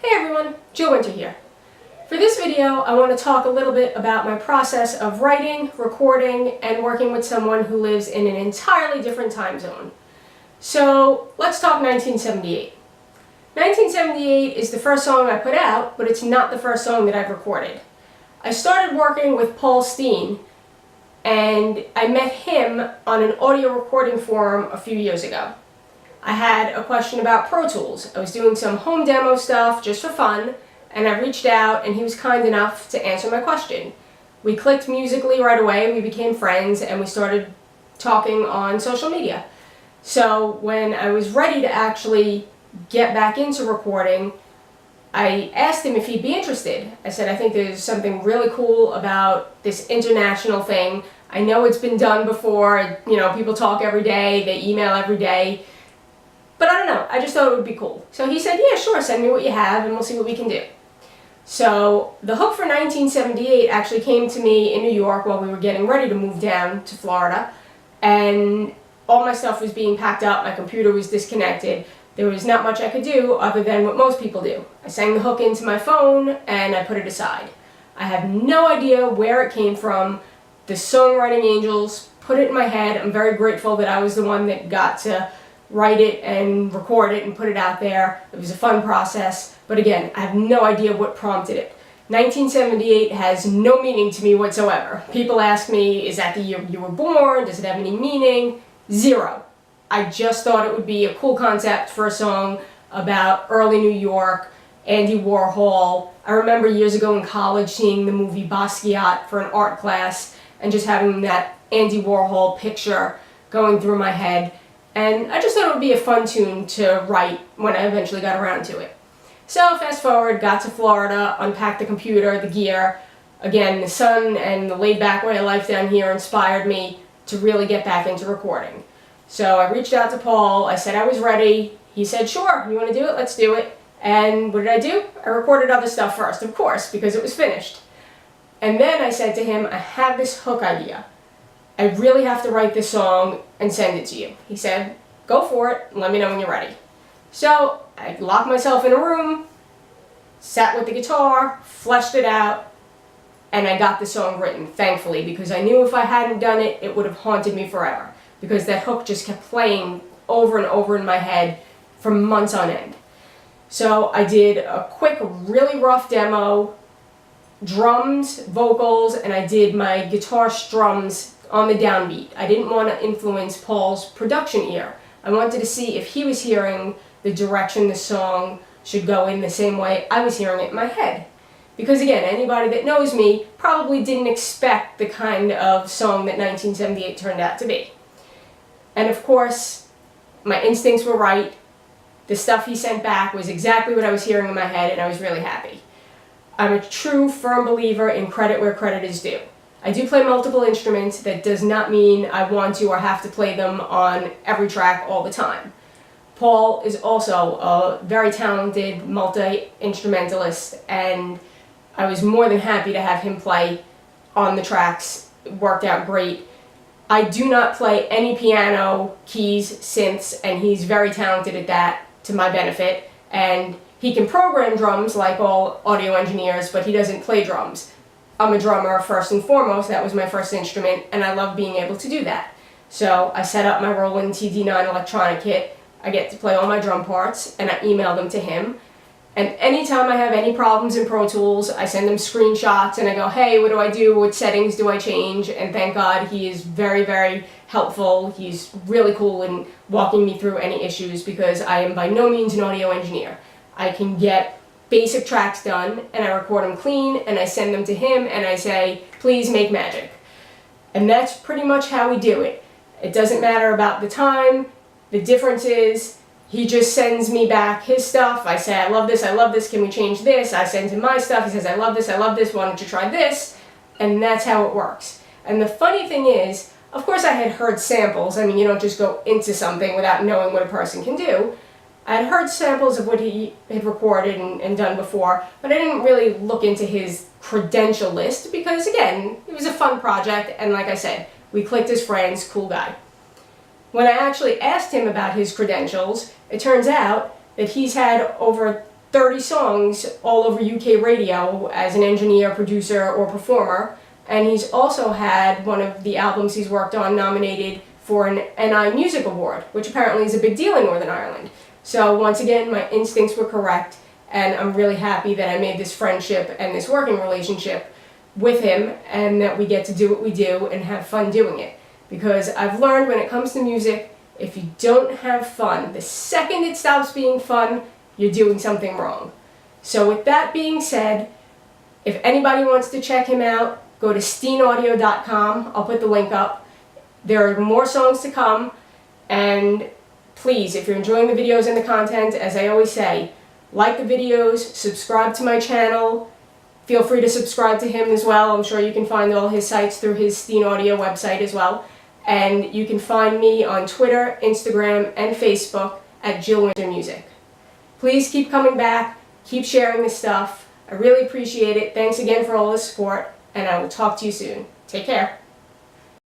Hey everyone, Jill Winter here. For this video, I want to talk a little bit about my process of writing, recording, and working with someone who lives in an entirely different time zone. So let's talk 1978. 1978 is the first song I put out, but it's not the first song that I've recorded. I started working with Paul Steen, and I met him on an audio recording forum a few years ago. I had a question about Pro Tools. I was doing some home demo stuff just for fun, and I reached out and he was kind enough to answer my question. We clicked musically right away, we became friends, and we started talking on social media. So when I was ready to actually get back into recording, I asked him if he'd be interested. I said, I think there's something really cool about this international thing. I know it's been done before, people talk every day, they email every day. But I don't know, I just thought it would be cool. So he said, yeah, sure, send me what you have and we'll see what we can do. So the hook for 1978 actually came to me in New York while we were getting ready to move down to Florida. And all my stuff was being packed up, my computer was disconnected. There was not much I could do other than what most people do. I sang the hook into my phone and I put it aside. I have no idea where it came from. The songwriting angels put it in my head. I'm very grateful that I was the one that got to write it and record it and put it out there. It was a fun process, but again, I have no idea what prompted it. 1978 has no meaning to me whatsoever. People ask me, is that the year you were born? Does it have any meaning? Zero. I just thought it would be a cool concept for a song about early New York, Andy Warhol. I remember years ago in college seeing the movie Basquiat for an art class and just having that Andy Warhol picture going through my head. And I just thought it would be a fun tune to write when I eventually got around to it. So fast forward, got to Florida, unpacked the computer, the gear. Again, the sun and the laid-back way of life down here inspired me to really get back into recording. So I reached out to Paul, I said I was ready. He said, sure, you want to do it? Let's do it. And what did I do? I recorded other stuff first, of course, because it was finished. And then I said to him, I have this hook idea. I really have to write this song and send it to you. He said, go for it, and let me know when you're ready. So I locked myself in a room, sat with the guitar, fleshed it out, and I got the song written, thankfully, because I knew if I hadn't done it, it would have haunted me forever, because that hook just kept playing over and over in my head for months on end. So I did a quick, really rough demo, drums, vocals, and I did my guitar strums on the downbeat. I didn't want to influence Paul's production ear. I wanted to see if he was hearing the direction the song should go in the same way I was hearing it in my head. Because again, anybody that knows me probably didn't expect the kind of song that 1978 turned out to be. And of course, my instincts were right. The stuff he sent back was exactly what I was hearing in my head, and I was really happy. I'm a true, firm believer in credit where credit is due. I do play multiple instruments. That does not mean I want to or have to play them on every track all the time. Paul is also a very talented multi-instrumentalist, and I was more than happy to have him play on the tracks. It worked out great. I do not play any piano, keys, synths, and he's very talented at that, to my benefit. And he can program drums like all audio engineers, but he doesn't play drums. I'm a drummer first and foremost. That was my first instrument, and I love being able to do that. So I set up my Roland TD9 electronic kit. I get to play all my drum parts, and I email them to him. And anytime I have any problems in Pro Tools, I send him screenshots and I go, hey, what do I do? What settings do I change? And thank God he is very, very helpful. He's really cool in walking me through any issues, because I am by no means an audio engineer. I can get basic tracks done, and I record them clean, and I send them to him, and I say, please make magic. And that's pretty much how we do it. It doesn't matter about the time. The difference is, he just sends me back his stuff. I say, I love this, can we change this? I send him my stuff, he says, I love this, why don't you try this? And that's how it works. And the funny thing is, of course I had heard samples. I mean, you don't just go into something without knowing what a person can do. I had heard samples of what he had recorded and done before, but I didn't really look into his credential list because, again, it was a fun project, and like I said, we clicked as friends, cool guy. When I actually asked him about his credentials, it turns out that he's had over 30 songs all over UK radio as an engineer, producer, or performer. And he's also had one of the albums he's worked on nominated for an NI Music Award, which apparently is a big deal in Northern Ireland. So once again, my instincts were correct, and I'm really happy that I made this friendship and this working relationship with him, and that we get to do what we do and have fun doing it. Because I've learned when it comes to music, if you don't have fun, the second it stops being fun, you're doing something wrong. So with that being said, if anybody wants to check him out, go to steenaudio.com. I'll put the link up. There are more songs to come, and please, if you're enjoying the videos and the content, as I always say, like the videos, subscribe to my channel. Feel free to subscribe to him as well. I'm sure you can find all his sites through his Steen Audio website as well. And you can find me on Twitter, Instagram, and Facebook at Jill Winter Music. Please keep coming back, keep sharing this stuff. I really appreciate it. Thanks again for all the support, and I will talk to you soon. Take care.